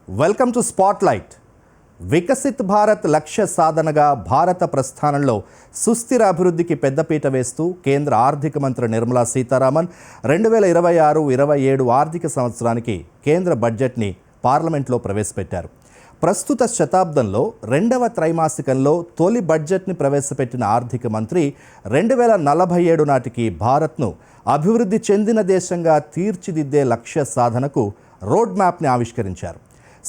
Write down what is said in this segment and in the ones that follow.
Welcome to spotlight. Viksit Bharat లక్ష్య సాధనగా భారత ప్రస్థానంలో సుస్థిర అభివృద్ధికి పెద్దపీట వేస్తూ కేంద్ర ఆర్థిక మంత్రి నిర్మలా సీతారామన్ 2026-27 ఆర్థిక సంవత్సరానికి కేంద్ర బడ్జెట్ని పార్లమెంట్లో ప్రవేశపెట్టారు. ప్రస్తుత శతాబ్దంలో రెండవ త్రైమాసికంలో తొలి బడ్జెట్ని ప్రవేశపెట్టిన ఆర్థిక మంత్రి 2047 నాటికి భారత్ను అభివృద్ధి చెందిన దేశంగా తీర్చిదిద్దే లక్ష్య సాధనకు రోడ్ మ్యాప్ని ఆవిష్కరించారు.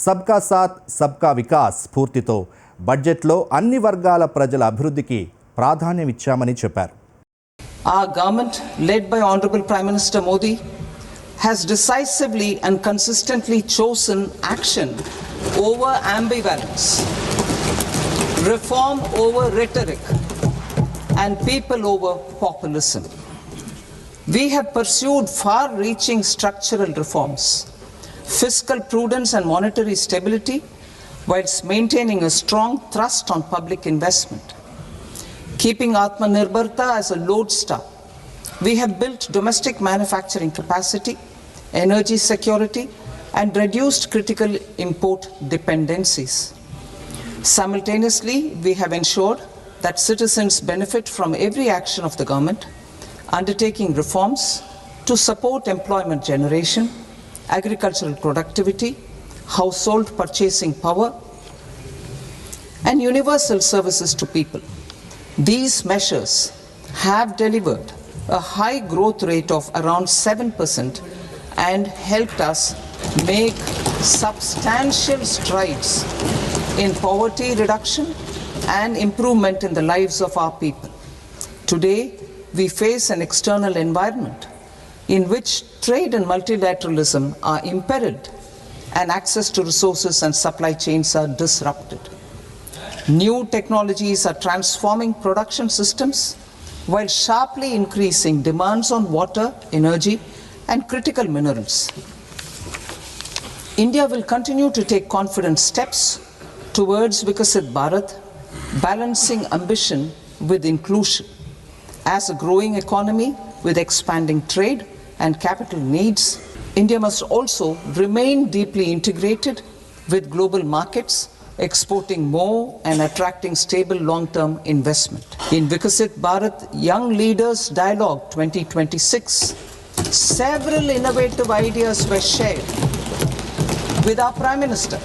సబ్కా సాత్ సబ్కా వికాస్ స్ఫూర్తితో బడ్జెట్లో అన్ని వర్గాల ప్రజల అభివృద్ధికి ప్రాధాన్యం ఇచ్చామని చెప్పారు. Our government, led by Honorable Prime Minister Modi, has decisively and consistently chosen action over ambivalence, reform over rhetoric, and people over populism. We have pursued far-reaching structural reforms, fiscal prudence and monetary stability, whilst maintaining a strong thrust on public investment. Keeping Atmanirbharta as a lodestar, we have built domestic manufacturing capacity, energy security, and reduced critical import dependencies. Simultaneously, we have ensured that citizens benefit from every action of the government, undertaking reforms to support employment generation, agricultural productivity, household purchasing power, and universal services to people. These measures have delivered a high growth rate of around 7% and helped us make substantial strides in poverty reduction and improvement in the lives of our people. Today, we face an external environment in which trade and multilateralism are imperiled and access to resources and supply chains are disrupted. New technologies are transforming production systems while sharply increasing demands on water, energy, and critical minerals. India will continue to take confident steps towards Viksit Bharat, balancing ambition with inclusion. As a growing economy with expanding trade and capital needs, India must also remain deeply integrated with global markets, exporting more and attracting stable long-term investment. In Viksit Bharat Young Leaders Dialogue 2026, several innovative ideas were shared with our Prime Minister,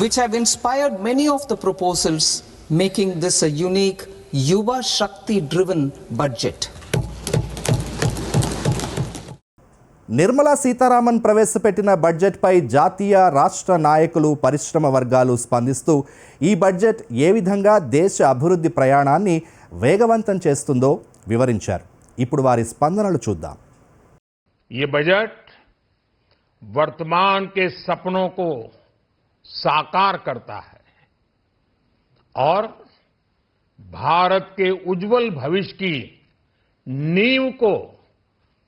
which have inspired many of the proposals, making this a unique Yuva Shakti-driven budget. Nirmala Sitharaman ప్రవేశపెట్టిన బడ్జెట్పై జాతీయ రాష్ట్ర నాయకులు పరిశ్రమ వర్గాలు స్పందిస్తూ ఈ budget ఏ విధంగా దేశ అభివృద్ధి ప్రయాణాన్ని వేగవంతం చేస్తుందో వివరించారు. ఇప్పుడు వారి స్పందనలు చూద్దాం. ये बजट वर्तमान के सपनों को साकार करता है और भारत के उज्जवल भविष्य की नींव को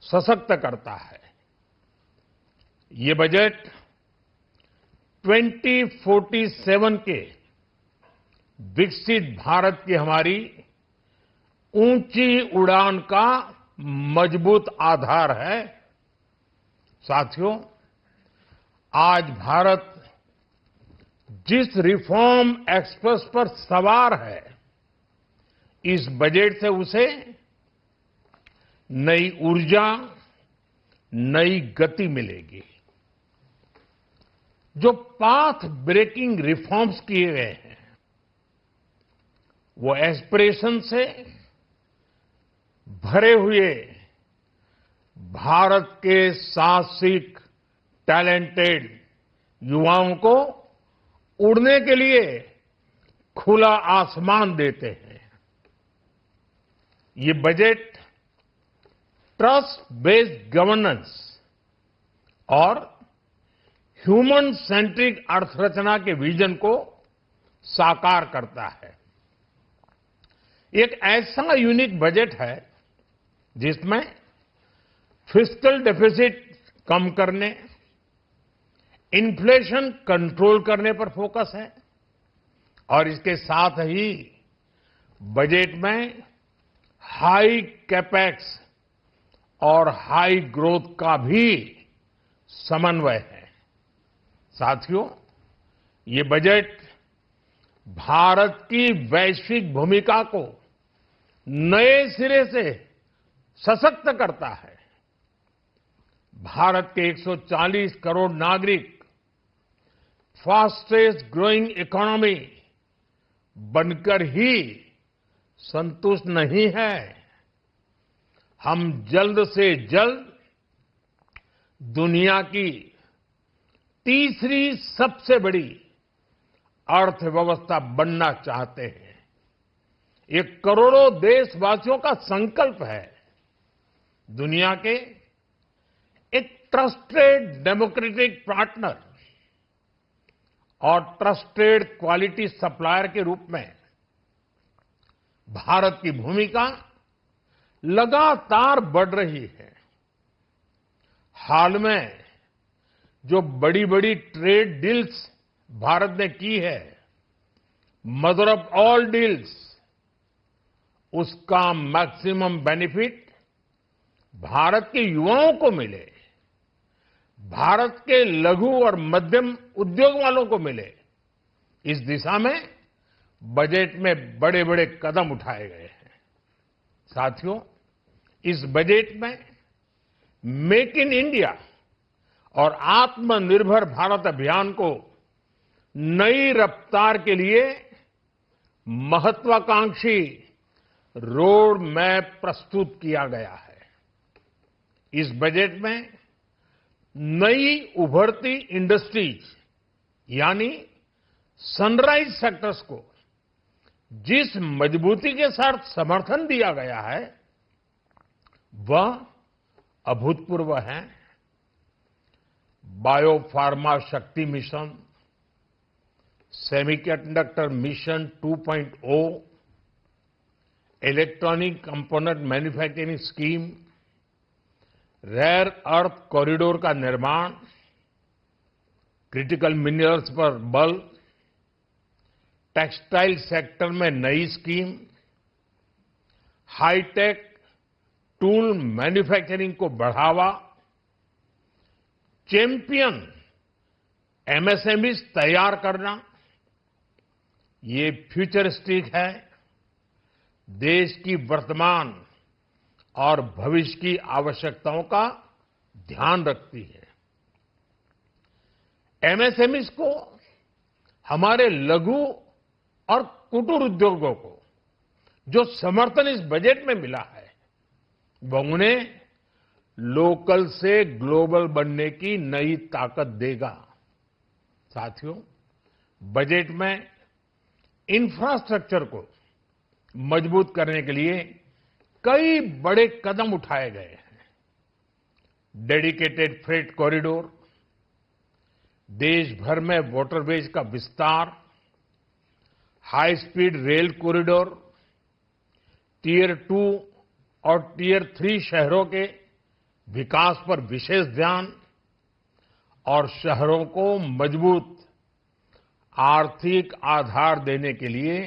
सशक्त करता है. ये बजट 2047 के विकसित भारत की हमारी ऊंची उड़ान का मजबूत आधार है. साथियों, आज भारत जिस रिफॉर्म एक्सप्रेस पर सवार है, इस बजट से उसे नई ऊर्जा, नई गति मिलेगी. जो पाथ ब्रेकिंग रिफॉर्म्स किए गए हैं, वो एस्पिरेशन से भरे हुए भारत के साहसिक, टैलेंटेड युवाओं को उड़ने के लिए खुला आसमान देते हैं. ये बजट ट्रस्ट बेस्ड गवर्नेंस और ह्यूमन सेंट्रिक अर्थरचना के विजन को साकार करता है. एक ऐसा यूनिक बजट है जिसमें फिस्कल डेफिसिट कम करने, इन्फ्लेशन कंट्रोल करने पर फोकस है और इसके साथ ही बजट में हाई कैपेक्स और हाई ग्रोथ का भी समन्वय है. साथियों, ये बजट भारत की वैश्विक भूमिका को नए सिरे से सशक्त करता है। भारत के 140 करोड़ नागरिक फास्टेस्ट ग्रोइंग इकोनॉमी बनकर ही संतुष्ट नहीं है। हम जल्द से जल्द दुनिया की तीसरी सबसे बड़ी अर्थव्यवस्था बनना चाहते हैं। ये करोड़ों देशवासियों का संकल्प है। दुनिया के एक ट्रस्टेड डेमोक्रेटिक पार्टनर और ट्रस्टेड क्वालिटी सप्लायर के रूप में भारत की भूमिका लगातार बढ़ रही है। हाल में जो बड़ी बड़ी ट्रेड डील्स भारत ने की है, मदर ऑफ ऑल डील्स, उसका मैक्सिमम बेनिफिट भारत के युवाओं को मिले, भारत के लघु और मध्यम उद्योग वालों को मिले, इस दिशा में बजट में बड़े बड़े कदम उठाए गए हैं। साथियों, इस बजट में मेक इन इंडिया और आत्मनिर्भर भारत अभियान को नई रफ्तार के लिए महत्वाकांक्षी रोड मैप प्रस्तुत किया गया है। इस बजट में नई उभरती इंडस्ट्रीज यानी सनराइज सेक्टर्स को जिस मजबूती के साथ समर्थन दिया गया है वह अभूतपूर्व है। Biopharma Shakti mission, semiconductor mission 2.0, electronic component manufacturing scheme, rare earth corridor का निर्माण, क्रिटिकल मिनरल्स पर बल, टेक्सटाइल सेक्टर में नई स्कीम, हाईटेक टूल मैन्युफैक्चरिंग को बढ़ावा, चैंपियन एमएसएमईज तैयार करना, ये फ्यूचरिस्टिक है, देश की वर्तमान और भविष्य की आवश्यकताओं का ध्यान रखती है। एमएसएमईज को, हमारे लघु और कुटीर उद्योगों को जो समर्थन इस बजट में मिला है वह उन्हें लोकल से ग्लोबल बनने की नई ताकत देगा। साथियों, बजट में इंफ्रास्ट्रक्चर को मजबूत करने के लिए कई बड़े कदम उठाए गए हैं। डेडिकेटेड फ्रेट कॉरिडोर, देश भर में वाटरवेज का विस्तार, high speed rail corridor, tier 2 और टियर 3 शहरों के विकास पर विशेष ध्यान और शहरों को मजबूत आर्थिक आधार देने के लिए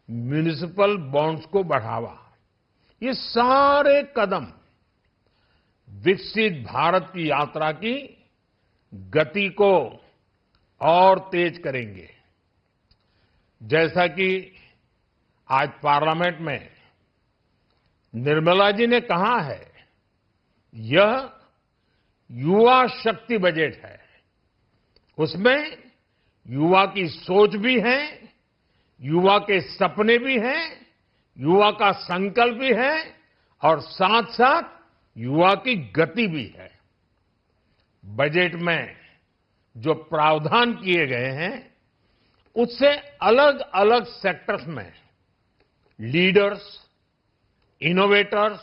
म्युनिसिपल बॉन्ड्स को बढ़ावा। ये सारे कदम विकसित भारत की यात्रा की गति को और तेज करेंगे। जैसा कि आज पार्लियामेंट में निर्मला जी ने कहा है, यह युवा शक्ति बजट है। उसमें युवा की सोच भी है, युवा के सपने भी हैं, युवा का संकल्प भी है और साथ साथ युवा की गति भी है। बजट में जो प्रावधान किए गए हैं उससे अलग अलग सेक्टर्स में लीडर्स, इनोवेटर्स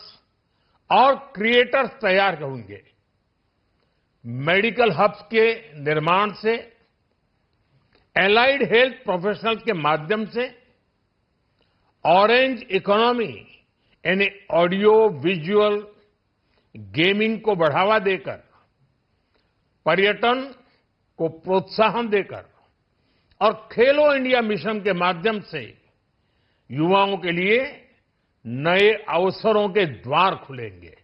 और क्रिएटर्स तैयार होंगे। मेडिकल हब्स के निर्माण से, एलाइड हेल्थ प्रोफेशनल्स के माध्यम से, ऑरेंज इकोनॉमी यानी ऑडियो विजुअल गेमिंग को बढ़ावा देकर, पर्यटन को प्रोत्साहन देकर और खेलो इंडिया मिशन के माध्यम से युवाओं के लिए नए अवसरों के द्वार खुलेंगे।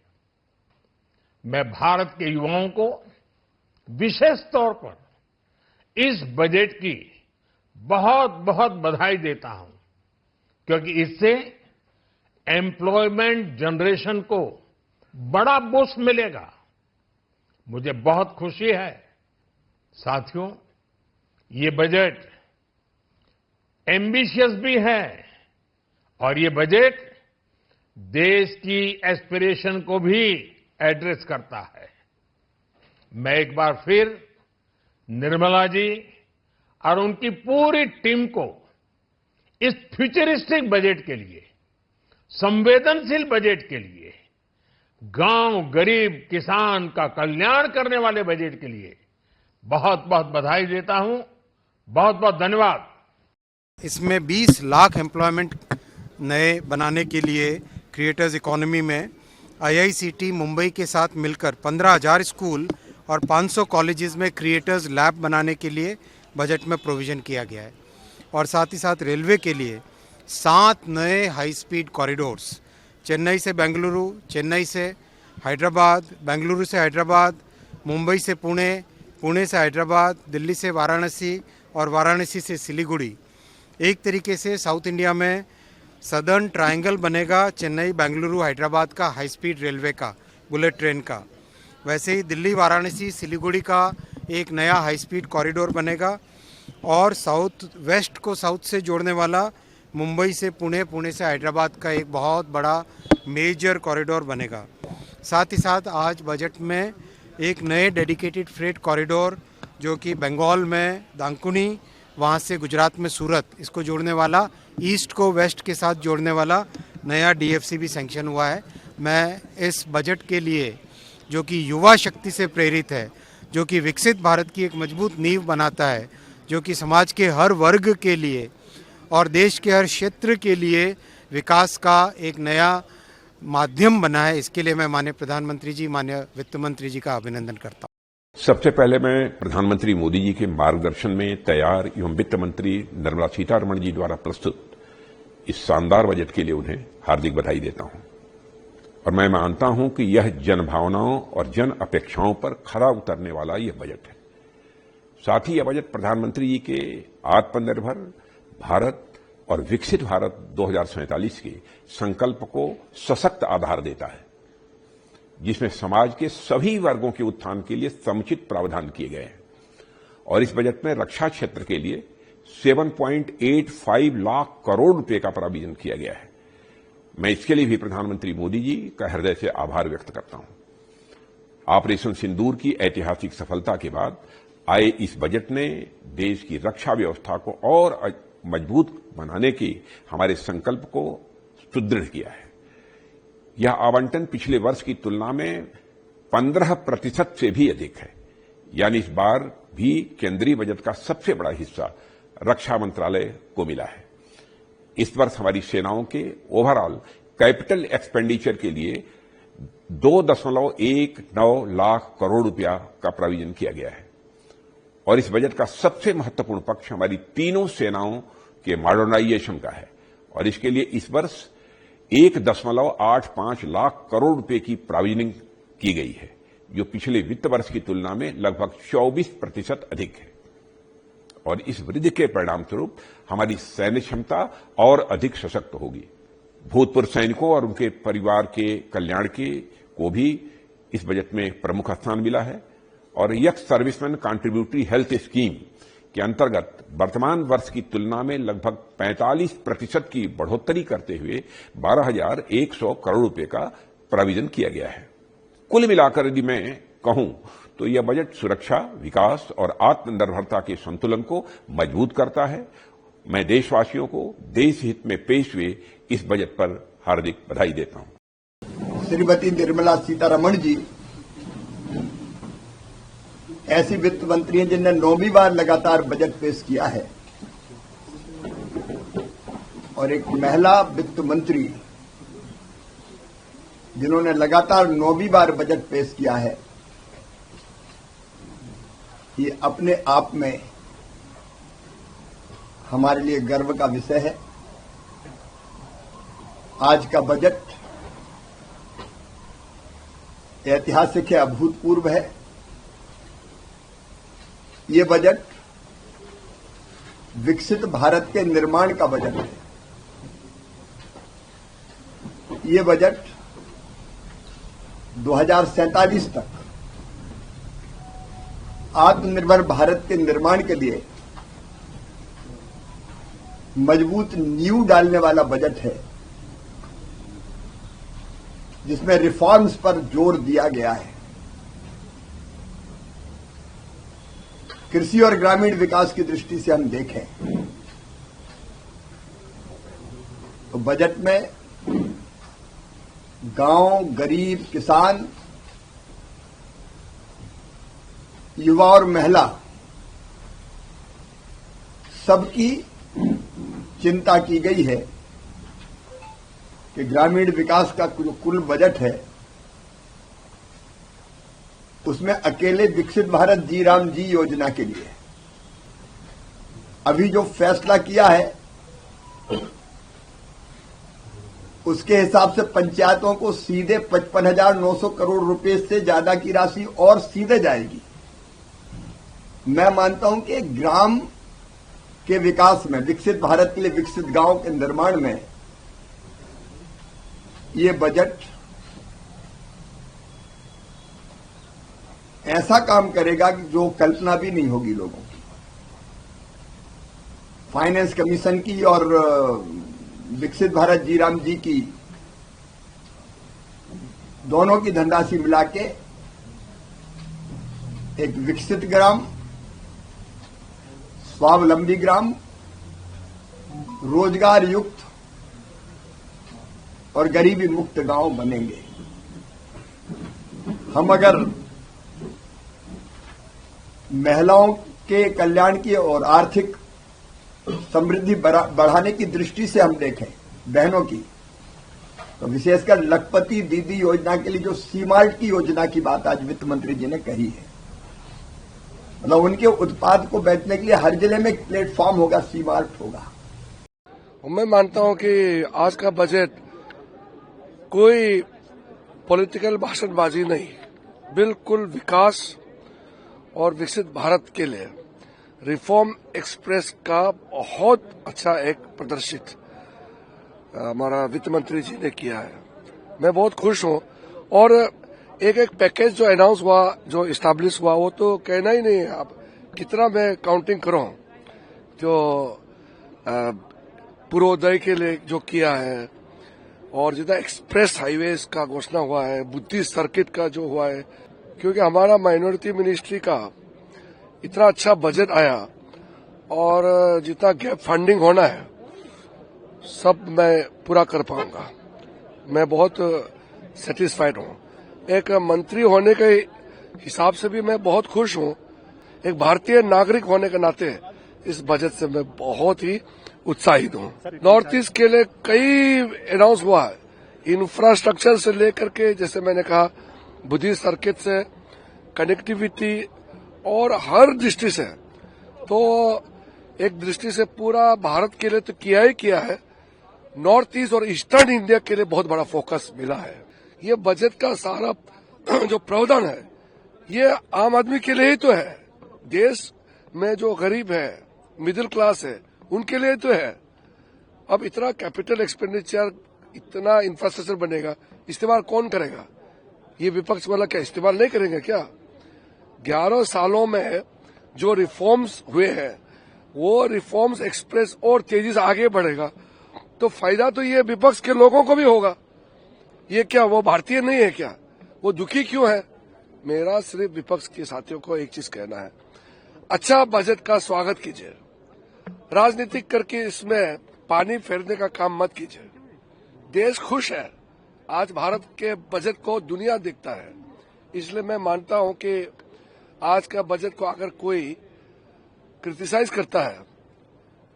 मैं भारत के युवाओं को विशेष तौर पर इस बजट की बहुत बहुत बधाई देता हूं, क्योंकि इससे एम्प्लॉयमेंट जनरेशन को बड़ा बूस्ट मिलेगा। मुझे बहुत खुशी है साथियों, ये बजट एम्बिशियस भी है और ये बजट देश की एस्पिरेशन को भी एड्रेस करता है। मैं एक बार फिर निर्मला जी और उनकी पूरी टीम को इस फ्यूचरिस्टिक बजट के लिए, संवेदनशील बजट के लिए, गांव, गरीब, किसान का कल्याण करने वाले बजट के लिए बहुत बहुत बधाई देता हूं। बहुत बहुत धन्यवाद। इसमें 20 लाख एम्प्लॉयमेंट नए बनाने के लिए क्रिएटर्स इकोनॉमी में आईआईसीटी मुंबई के साथ मिलकर 15,000 स्कूल और 500 कॉलेजेस में क्रिएटर्स लैब बनाने के लिए बजट में प्रोविज़न किया गया है। और साथ ही साथ रेलवे के लिए 7 नए हाई स्पीड कॉरिडोर्स, चेन्नई से बेंगलुरु, चेन्नई से हैदराबाद, बेंगलुरु से हैदराबाद, मुंबई से पुणे, पुणे से हैदराबाद, दिल्ली से वाराणसी और वाराणसी से सिलीगुड़ी। एक तरीके से साउथ इंडिया में सदर्न ट्रायंगल बनेगा चेन्नई, बेंगलुरु, हैदराबाद का हाई स्पीड रेलवे का, बुलेट ट्रेन का। वैसे ही दिल्ली, वाराणसी, सिलीगुड़ी का एक नया हाई स्पीड कॉरिडोर बनेगा और साउथ वेस्ट को साउथ से जोड़ने वाला मुंबई से पुणे, पुणे से हैदराबाद का एक बहुत बड़ा मेजर कॉरिडोर बनेगा। साथ ही साथ आज बजट में एक नए डेडिकेटेड फ्रेट कॉरिडोर जो कि बंगाल में दांकुनी, वहाँ से गुजरात में सूरत, इसको जोड़ने वाला, ईस्ट को वेस्ट के साथ जोड़ने वाला नया डीएफसी भी सैंक्शन हुआ है। मैं इस बजट के लिए, जो कि युवा शक्ति से प्रेरित है, जो कि विकसित भारत की एक मजबूत नींव बनाता है, जो कि समाज के हर वर्ग के लिए और देश के हर क्षेत्र के लिए विकास का एक नया माध्यम बना है, इसके लिए मैं माननीय प्रधानमंत्री जी, माननीय वित्त मंत्री जी का अभिनंदन करता हूँ। सबसे पहले मैं प्रधानमंत्री मोदी जी के मार्गदर्शन में तैयार एवं वित्त मंत्री निर्मला सीतारमण जी द्वारा प्रस्तुत इस शानदार बजट के लिए उन्हें हार्दिक बधाई देता हूं। और मैं मानता हूं कि यह जन भावनाओं और जन अपेक्षाओं पर खरा उतरने वाला यह बजट है। साथ ही यह बजट प्रधानमंत्री जी के आत्मनिर्भर भारत और विकसित भारत 2047 के संकल्प को सशक्त आधार देता है, जिसमें समाज के सभी वर्गों के उत्थान के लिए समुचित प्रावधान किए गए हैं। और इस बजट में रक्षा क्षेत्र के लिए 7.85 लाख करोड़ रुपए का प्रावधान किया गया है। मैं इसके लिए भी प्रधानमंत्री मोदी जी का हृदय से आभार व्यक्त करता हूं। ऑपरेशन सिंदूर की ऐतिहासिक सफलता के बाद आए इस बजट ने देश की रक्षा व्यवस्था को और मजबूत बनाने के हमारे संकल्प को सुदृढ़ किया है। यह आवंटन पिछले वर्ष की तुलना में 15% से भी अधिक है, यानी इस बार भी केंद्रीय बजट का सबसे बड़ा हिस्सा रक्षा मंत्रालय को मिला है। इस वर्ष हमारी सेनाओं के ओवरऑल कैपिटल एक्सपेंडिचर के लिए 2.19 लाख करोड़ रुपया का प्राविजन किया गया है। और इस बजट का सबसे महत्वपूर्ण पक्ष हमारी तीनों सेनाओं के मॉडर्नाइजेशन का है और इसके लिए इस वर्ष 1.85 लाख करोड़ रुपए की प्राविजनिंग की गई है, जो पिछले वित्त वर्ष की तुलना में लगभग 24% अधिक है। और इस वृद्धि के परिणाम स्वरूप हमारी सैन्य क्षमता और अधिक सशक्त होगी। भूतपूर्व सैनिकों और उनके परिवार के कल्याण को भी इस बजट में प्रमुख स्थान मिला है। और young serviceman contributory health scheme के अंतर्गत वर्तमान वर्ष की तुलना में लगभग 45% की बढ़ोतरी करते हुए 12,100 करोड़ रुपए का प्राविजन किया गया है। कुल मिलाकर यदि मैं कहूं तो यह बजट सुरक्षा, विकास और आत्मनिर्भरता के संतुलन को मजबूत करता है। मैं देशवासियों को देश हित में पेश हुए इस बजट पर हार्दिक बधाई देता हूं। श्रीमती निर्मला सीतारमण जी ऐसी वित्त मंत्री हैं जिन्होंने 9वीं बार लगातार बजट पेश किया है और एक महिला वित्त मंत्री जिन्होंने लगातार 9वीं बार बजट पेश किया है, ये अपने आप में हमारे लिए गर्व का विषय है। आज का बजट ऐतिहासिक है, अभूतपूर्व है। ये बजट विकसित भारत के निर्माण का बजट है। ये बजट 2047 तक आत्मनिर्भर भारत के निर्माण के लिए मजबूत नींव डालने वाला बजट है, जिसमें रिफॉर्म्स पर जोर दिया गया है। कृषि और ग्रामीण विकास की दृष्टि से हम देखें तो बजट में गांव, गरीब, किसान, युवा और महिला सबकी चिंता की गई है कि ग्रामीण विकास का जो कुल बजट है उसमें अकेले विकसित भारत जी राम जी योजना के लिए अभी जो फैसला किया है उसके हिसाब से पंचायतों को सीधे 55,900 करोड़ रुपए से ज्यादा की राशि और सीधे जाएगी। मैं मानता हूं कि ग्राम के विकास में, विकसित भारत के लिए विकसित गांव के निर्माण में ये बजट ऐसा काम करेगा कि जो कल्पना भी नहीं होगी लोगों की। फाइनेंस कमीशन की और विकसित भारत जी राम जी की दोनों की धनराशि मिला के एक विकसित ग्राम, स्वावलंबी ग्राम, रोजगार युक्त और गरीबी मुक्त गांव बनेंगे। हम अगर महिलाओं के कल्याण की और आर्थिक समृद्धि बढ़ाने की दृष्टि से हम देखें बहनों की, तो विशेषकर लखपति दीदी योजना के लिए जो सीमार्ट की योजना की बात आज वित्त मंत्री जी ने कही है, मतलब उनके उत्पाद को बेचने के लिए हर जिले में एक प्लेटफॉर्म होगा, सीमार्ट होगा। मैं मानता हूं कि आज का बजट कोई पॉलिटिकल भाषणबाजी नहीं, बिल्कुल विकास और विकसित भारत के लिए रिफॉर्म एक्सप्रेस का बहुत अच्छा एक प्रदर्शित हमारा वित्त मंत्री जी ने किया है। मैं बहुत खुश हूं। और एक एक पैकेज जो अनाउंस हुआ, जो इस्टेब्लिश हुआ, वो तो कहना ही नहीं है। अब कितना मैं काउंटिंग करूं, जो पूर्वोदय के लिए जो किया है, और जितना एक्सप्रेस हाईवेज का घोषणा हुआ है, बुद्धिस्ट सर्किट का जो हुआ है, क्योंकि हमारा माइनॉरिटी मिनिस्ट्री का इतना अच्छा बजट आया और जितना गैप फंडिंग होना है सब मैं पूरा कर पाऊंगा। मैं बहुत सेटिस्फाइड हूं। एक मंत्री होने के हिसाब से भी मैं बहुत खुश हूं। एक भारतीय नागरिक होने के नाते इस बजट से मैं बहुत ही उत्साहित हूं। नॉर्थ ईस्ट के लिए कई अनाउंस हुआ है, इंफ्रास्ट्रक्चर से लेकर के, जैसे मैंने कहा, बुद्धिस्ट सर्किट से, कनेक्टिविटी और हर दृष्टि से, तो एक दृष्टि से पूरा भारत के लिए तो किया ही किया है। नॉर्थ ईस्ट और ईस्टर्न इंडिया के लिए बहुत बड़ा फोकस मिला है। ये बजट का सारा जो प्रावधान है ये आम आदमी के लिए ही तो है। देश में जो गरीब है, मिडिल क्लास है, उनके लिए तो है। अब इतना कैपिटल एक्सपेंडिचर, इतना इंफ्रास्ट्रक्चर बनेगा, इस्तेमाल कौन करेगा? ये विपक्ष वाला क्या इस्तेमाल नहीं करेंगे क्या? 11 सालों में जो रिफॉर्म्स हुए हैं वो रिफॉर्म्स एक्सप्रेस और तेजी से आगे बढ़ेगा, तो फायदा तो ये विपक्ष के लोगों को भी होगा। ये क्या वो भारतीय नहीं है क्या? वो दुखी क्यों है? मेरा सिर्फ विपक्ष के साथियों को एक चीज कहना है, अच्छा बजट का स्वागत कीजिए, राजनीतिक करके इसमें पानी फेरने का काम मत कीजिए। देश खुश है, आज भारत के बजट को दुनिया देखता है। इसलिए मैं मानता हूं कि आज का बजट को अगर कोई क्रिटिसाइज करता है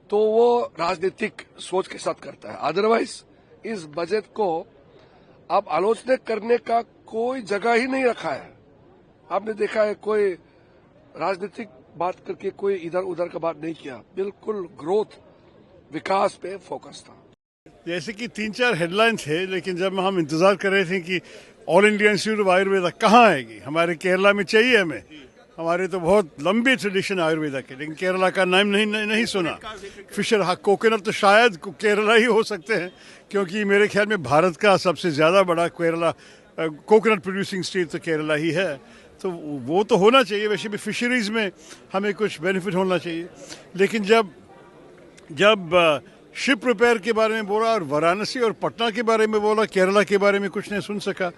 तो वो राजनीतिक सोच के साथ करता है। अदरवाइज इस बजट को अब आलोचना करने का कोई जगह ही नहीं रखा है। आपने देखा है कोई राजनीतिक बात करके कोई इधर उधर का बात नहीं किया, बिल्कुल ग्रोथ विकास पे फोकस था। जैसे कि 3-4 हेडलाइंस है, लेकिन जब हम इंतजार कर रहे थे कि all India institute of Ayurveda कहाँ आएगी, हमारे केरला में चाहिए हमें, हमारे तो बहुत लंबी ट्रेडिशन आयुर्वेदा के, लेकिन केरला का नाम नहीं सुना। फिशर कोकोनट तो शायद केरला ही हो सकते हैं, क्योंकि मेरे ख्याल में भारत का सबसे ज़्यादा बड़ा केरला कोकोनट प्रोड्यूसिंग स्टेट तो केरला ही है। तो वो तो होना चाहिए। वैसे भी फिशरीज़ में हमें कुछ बेनिफिट होना चाहिए। लेकिन जब शिप रिपेयर के बारे में बोला और वाराणसी और पटना के बारे में बोला, केरला के बारे में कुछ नहीं सुन सका,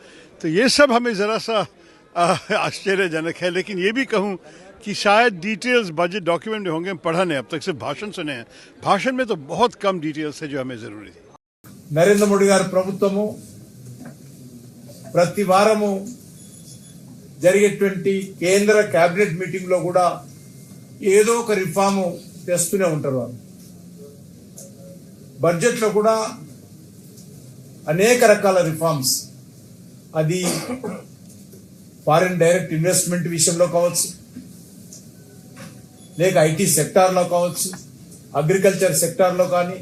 तो ये सब हमें ज़रा सा आश्चर्यजनक है। लेकिन ये भी कहूँ कि शायद डिटेल्स बजट डॉक्यूमेंट में होंगे, पढ़ा नहीं, अब तक सिर्फ भाषण सुने हैं। भाषण में तो बहुत कम डिटेल्स है जो हमें ज़रूरी थी। नरेंद्र मोदी गाరి ప్రభుత్వము ప్రతి వారము జరిగేటువంటి కేంద్ర కేబినెట్ మీటింగ్ లో కూడా ఏదో ఒక రిఫార్మ్ తెస్తూనే ఉంటారు వాళ్ళు. బడ్జెట్ లో కూడా అనేక రకాల రిఫార్మ్స్, అది ఫారిన్ డైరెక్ట్ ఇన్వెస్ట్మెంట్ విషయంలో కావచ్చు, లేక ఐటీ సెక్టార్లో కావచ్చు, అగ్రికల్చర్ సెక్టార్లో కానీ,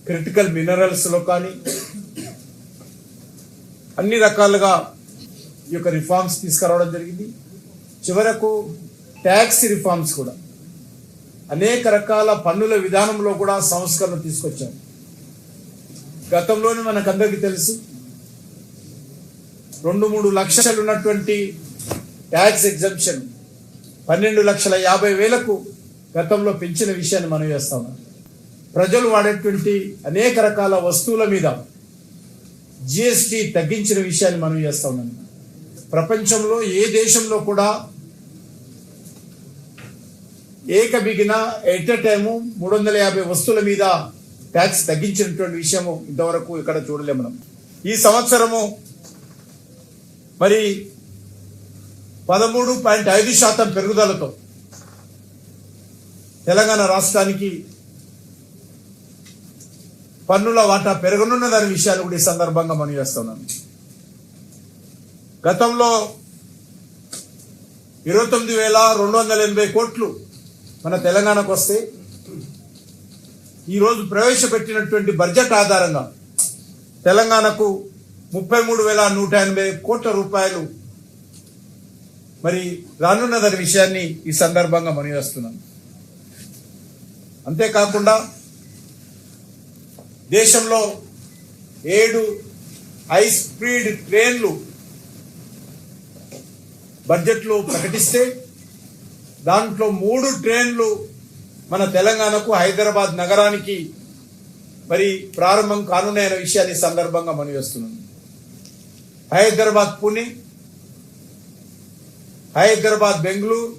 క్రిటికల్ మినరల్స్లో కానీ అన్ని రకాలుగా ఈ యొక్క రిఫార్మ్స్ తీసుకురావడం జరిగింది. చివరకు ట్యాక్స్ రిఫార్మ్స్ కూడా, అనేక రకాల పన్నుల విధానంలో కూడా సంస్కరణ తీసుకొచ్చాం. గతంలోనే మనకందరికీ తెలుసు, 2-3 లక్షలు ఉన్నటువంటి ట్యాక్స్ ఎగ్జంప్షన్ 12,50,000 గతంలో పెంచిన విషయాన్ని మనం చేస్తా ఉన్నాం. ప్రజలు వాడేటువంటి అనేక రకాల వస్తువుల మీద జిఎస్టీ తగ్గించిన విషయాన్ని మనం చేస్తా ఉన్నాం. ప్రపంచంలో ఏ దేశంలో కూడా ఏకబిగిన ఎట్ ఎ టైము 350 వస్తువుల మీద ట్యాక్స్ తగ్గించినటువంటి విషయము ఇంతవరకు ఇక్కడ చూడలేము మనం. ఈ సంవత్సరము మరి 13.5% పెరుగుదలతో తెలంగాణ రాష్ట్రానికి పన్నుల వాటా పెరగనున్నదాని విషయాలు కూడా ఈ సందర్భంగా మనం చేస్తున్నాం. గతంలో 29,280 కోట్లు మన తెలంగాణకు వస్తే, ఈరోజు ప్రవేశపెట్టినటువంటి బడ్జెట్ ఆధారంగా తెలంగాణకు 33,180 కోట్ల రూపాయలు మరి రానున్నదని విషయాన్ని ఈ సందర్భంగా మనం చేస్తున్నాం. అంతేకాకుండా దేశంలో 7 హై స్పీడ్ ట్రైన్లు బడ్జెట్లో ప్రకటిస్తే దాంట్లో 3 ట్రైన్లు మన తెలంగాణకు హైదరాబాద్ నగరానికి మరి ప్రారంభం కానున్నాయన్న విషయాన్ని సందర్భంగా మనం చేస్తున్నాం. హైదరాబాద్ పుణె, హైదరాబాద్ బెంగళూరు,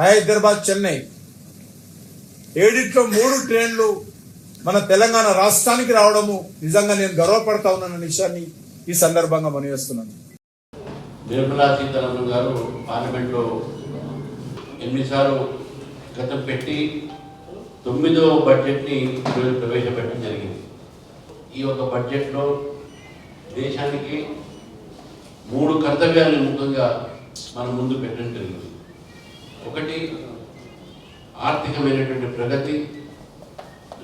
హైదరాబాద్ చెన్నై 7 3 ట్రైన్లు మన తెలంగాణ రాష్ట్రానికి రావడము నిజంగా నేను గర్వపడతా ఉన్నానన్న విషయాన్ని ఈ సందర్భంగా మనం చేస్తున్నాను. నిర్మలా సీతారామన్ గారు పార్లమెంట్లో 8 సార్లు గతం పెట్టి 9వ బడ్జెట్ని ఈరోజు ప్రవేశపెట్టడం జరిగింది. ఈ యొక్క బడ్జెట్లో దేశానికి 3 కర్తవ్యాలను ముఖ్యంగా మనం ముందు పెట్టడం జరిగింది. ఒకటి ఆర్థికమైనటువంటి ప్రగతి,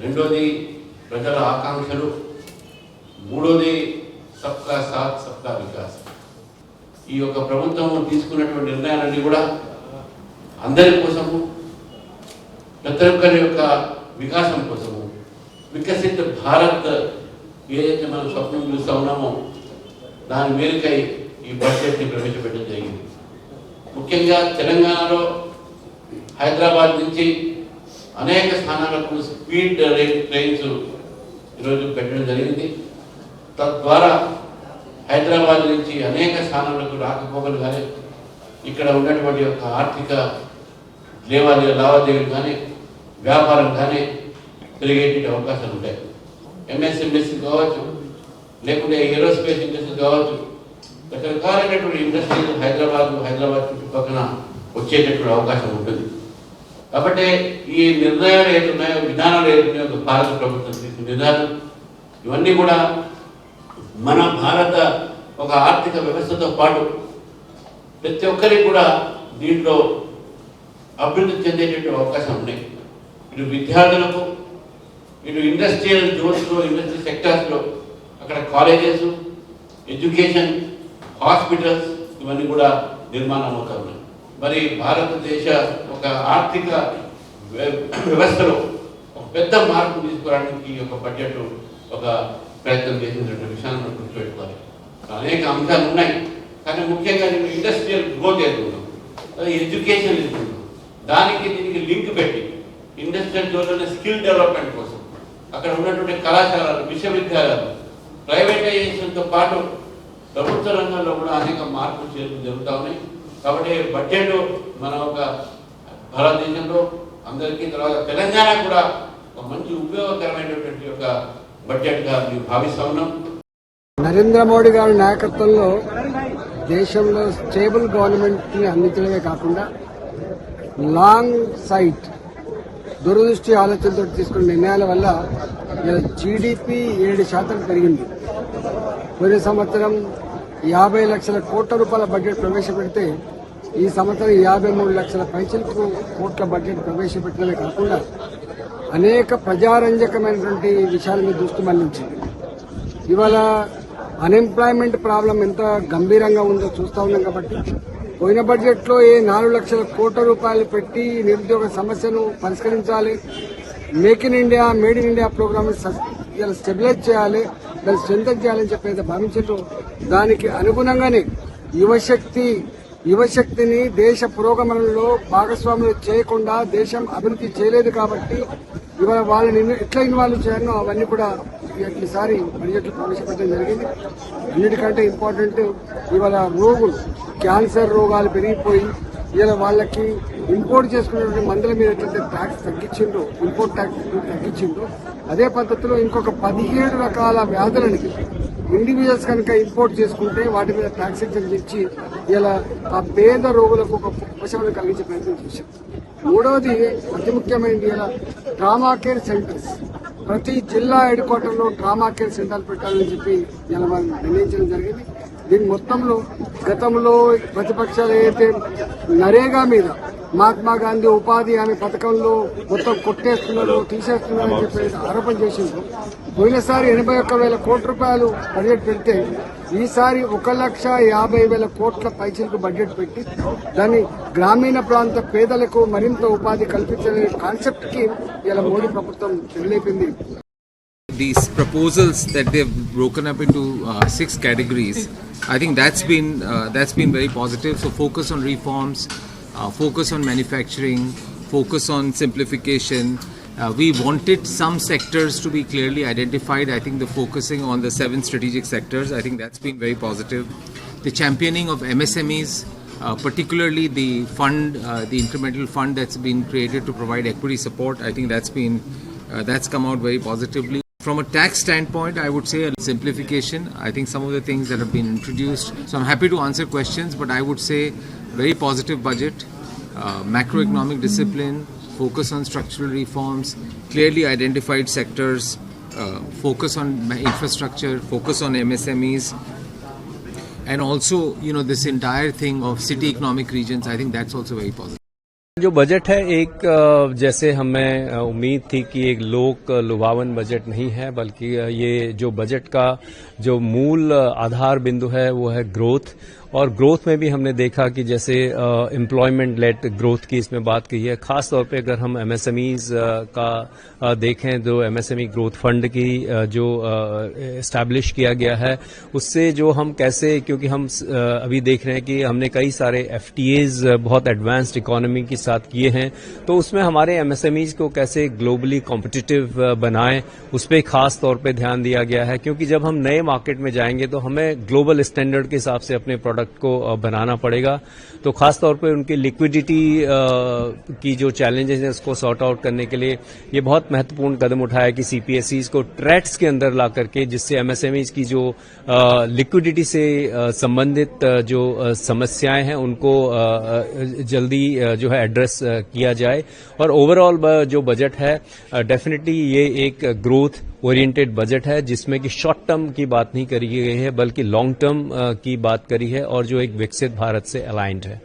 రెండోది ప్రజల ఆకాంక్షలు, మూడోది సబ్కా సాత్ సబ్కా వికాస్. ఈ యొక్క ప్రభుత్వం తీసుకున్నటువంటి నిర్ణయాలన్నీ కూడా అందరి కోసము, ప్రతి ఒక్కరి యొక్క వికాసం కోసము, వికసిత భారత్ ఏదైతే మనం స్వప్నం చూస్తూ ఉన్నామో దాని మేరకై ఈ బడ్జెట్ని ప్రవేశపెట్టడం జరిగింది. ముఖ్యంగా తెలంగాణలో హైదరాబాద్ నుంచి అనేక స్థానాలకు స్పీడ్ ట్రైన్స్ ఈరోజు పెట్టడం జరిగింది. తద్వారా హైదరాబాద్ నుంచి అనేక స్థానాలకు రాకపోకలు కానీ, ఇక్కడ ఉన్నటువంటి యొక్క ఆర్థిక లావాదేవీలు కానీ, వ్యాపారం కానీ పెరిగేటువంటి అవకాశాలు ఉంటాయి. ఎంఎస్ఎంఎస్సీ కావచ్చు, లేకుంటే ఏరోస్పేస్ ఇండస్ట్రీ కావచ్చు, రకరకాలైనటువంటి ఇండస్ట్రీలు హైదరాబాద్ చుట్టుపక్కల వచ్చేటటువంటి అవకాశం ఉంటుంది. కాబట్టి ఈ నిర్ణయాలు ఏతున్నాయో, విధానాలు ఏతున్నాయో భారత ప్రభుత్వం తీసుకున్న విధానం, ఇవన్నీ కూడా మన భారత ఒక ఆర్థిక వ్యవస్థతో పాటు ప్రతి ఒక్కరికి కూడా దీంట్లో అభివృద్ధి చెందేటువంటి అవకాశం ఉన్నాయి. ఇటు విద్యార్థులకు, ఇటు ఇండస్ట్రియల్ జోన్స్లో, ఇండస్ట్రీ సెక్టార్స్లో అక్కడ కాలేజెస్, ఎడ్యుకేషన్, హాస్పిటల్స్ ఇవన్నీ కూడా నిర్మాణం అవుతా ఉన్నాయి. మరి భారతదేశ ఒక ఆర్థిక వ్యవస్థలో ఒక పెద్ద మార్పు తీసుకురావడానికి ఈ యొక్క బడ్జెట్ ఒక ప్రయత్నం చేసినటువంటి విషయాన్ని మనం గుర్తుపెట్టుకోవాలి. అనేక అంశాలు ఉన్నాయి, కానీ ముఖ్యంగా నేను ఇండస్ట్రియల్ గ్రోత్ ఎదుగుతున్నాం, ఎడ్యుకేషన్ ఎదుగుతున్నాం, దానికి దీనికి లింక్ పెట్టి ఇండస్ట్రియల్ జోన్లోనే స్కిల్ డెవలప్మెంట్ కోసం అక్కడ ఉన్నటువంటి కళాశాలలు, విశ్వవిద్యాలయాలు ప్రైవేటైజేషన్తో పాటు ప్రభుత్వ రంగంలో కూడా అనేక మార్పులు చేర్పులు జరుగుతూ ఉన్నాయి. కాబట్టి బడ్జెట్ మన ఒక భారతదేశంలో అందరికీ, తర్వాత తెలంగాణ కూడా ఒక మంచి ఉపయోగకరమైనటువంటి ఒక బడ్జెట్గా మేము భావిస్తా ఉన్నాం. నరేంద్ర మోడీ గారి నాయకత్వంలో దేశంలో స్టేబుల్ గవర్నమెంట్ని అందించడమే కాకుండా లాంగ్ సైట్ దూరదృష్టి ఆలోచనతో తీసుకున్న నిర్ణయాల వల్ల జీడీపీ 7% పెరిగింది. పోయిన సంవత్సరం 50 లక్షల కోట్ల రూపాయల బడ్జెట్ ప్రవేశపెడితే ఈ సంవత్సరం 53 లక్షల పైచిలకు కోట్ల బడ్జెట్ ప్రవేశపెట్టడమే కాకుండా అనేక ప్రజారంజకమైనటువంటి విషయాల మీద దృష్టి మళ్లించింది. ఇవాళ అన్ఎంప్లాయ్మెంట్ ప్రాబ్లం ఎంత గంభీరంగా ఉందో చూస్తా ఉన్నాం. కాబట్టి పోయిన బడ్జెట్ లో 4 లక్షల కోట్ల రూపాయలు పెట్టి నిరుద్యోగ సమస్యను పరిష్కరించాలి, make in India, made in India programme ఇలా స్టెబిలైజ్ చేయాలి, దాన్ని స్ట్రెంథన్ చేయాలని చెప్పేది భావించారు. దానికి అనుగుణంగానే యువశక్తిని దేశ పురోగమనంలో భాగస్వాములు చేయకుండా దేశం అభివృద్ధి చేయలేదు. కాబట్టి ఇవాళ వాళ్ళని ఎట్లా ఇన్వాల్వ్ చేయాలో అవన్నీ కూడా ఈసారి బడ్జెట్లో ప్రవేశపెట్టడం జరిగింది. అన్నిటికంటే ఇంపార్టెంట్ ఇవాళ రోగులు, క్యాన్సర్ రోగాలు పెరిగిపోయి ఇలా వాళ్ళకి ఇంపోర్ట్ చేసుకున్నటువంటి మందుల మీద ఎట్లయితే ట్యాక్స్ తగ్గించిండ్రో, ఇంపోర్ట్ ట్యాక్స్ తగ్గించిండ్రో, అదే పద్ధతిలో ఇంకొక 17 రకాల వ్యాధులని ఇండివిజువల్స్ కనుక ఇంపోర్ట్ చేసుకుంటే వాటి మీద ట్యాక్స్ ఇచ్చి ఇలా ఆ పేద రోగులకు ఒక ఉపశమనం కలిగించే ప్రయత్నం చేశాం. మూడవది అతి ముఖ్యమైనది ఇలా ట్రామా కేర్ సెంటర్స్, ప్రతి జిల్లా హెడ్ క్వార్టర్లో ట్రామా కేర్ సెంటర్లు పెట్టాలని చెప్పి ఇలా మనం నిర్ణయించడం జరిగింది. దీని మొత్తంలో గతంలో ప్రతిపక్షాలు ఏదైతే నరేగా మీద మహాత్మా గాంధీ ఉపాధి హామీ పథకంలో మొత్తం కొట్టేస్తున్నారు, తీసేస్తున్నారని చెప్పి ఆరోపణ చేసిండ్రు. పోయినసారి 81,000 కోట్ల రూపాయలు బడ్జెట్ పెడితే ఈసారి 1,50,000 కోట్ల పైచిలకు బడ్జెట్ పెట్టి దాన్ని గ్రామీణ ప్రాంత పేదలకు మరింత ఉపాధి కల్పించే కాన్సెప్ట్ కి ఇలా మోడీ ప్రభుత్వం చెల్లిపోయింది. These proposals that they've broken up into 6 categories, I think that's been very positive. So focus on reforms, focus on manufacturing, focus on simplification. We wanted some sectors to be clearly identified. I think the focusing on the 7 strategic sectors, I think that's been very positive. The championing of MSMEs, particularly the fund, the incremental fund that's been created to provide equity support, I think that's come out very positively. From a tax standpoint, I would say a simplification. I think some of the things that have been introduced. So I'm happy to answer questions, but I would say very positive budget, macroeconomic discipline, focus on structural reforms, clearly identified sectors, focus on infrastructure, focus on MSMEs, and also, this entire thing of city economic regions. I think that's also very positive. जो budget है एक जैसे हमें उम्मीद थी कि एक लोक लुभावन बजट नहीं है, बल्कि ये जो बजट का जो मूल आधार बिंदु है वो है ग्रोथ. और ग्रोथ में भी हमने देखा कि जैसे एम्प्लॉयमेंट लेड ग्रोथ की इसमें बात की है. खास तौर पे अगर हम एमएसएमईज का देखें, जो एमएसएमई ग्रोथ फंड की जो एस्टैब्लिश किया गया है, उससे जो हम कैसे, क्योंकि हम अभी देख रहे हैं कि हमने कई सारे एफटीएज बहुत एडवांस्ड इकोनॉमी के साथ किए हैं, तो उसमें हमारे एमएसएमईज को कैसे ग्लोबली कॉम्पिटिटिव बनाएं, उस पर खास तौर पे ध्यान दिया गया है. क्योंकि जब हम नए मार्केट में जाएंगे तो हमें ग्लोबल स्टैंडर्ड के हिसाब से अपने प्रोडक्ट को बनाना पड़ेगा. तो खास तौर पे उनकी लिक्विडिटी की जो चैलेंजेस हैं उसको सॉर्ट आउट करने के लिए ये बहुत महत्वपूर्ण कदम उठाया कि सीपीएसईज को ट्रेड्स के अंदर ला करके, जिससे एमएसएमईज की जो लिक्विडिटी से संबंधित जो समस्याएं हैं उनको जल्दी जो है एड्रेस किया जाए. और ओवरऑल जो बजट है डेफिनेटली ये एक ग्रोथ ओरिएंटेड बजट है, जिसमें कि शॉर्ट टर्म की बात नहीं करी गई है बल्कि लॉन्ग टर्म की बात करी है और जो एक विकसित भारत से अलाइंड है.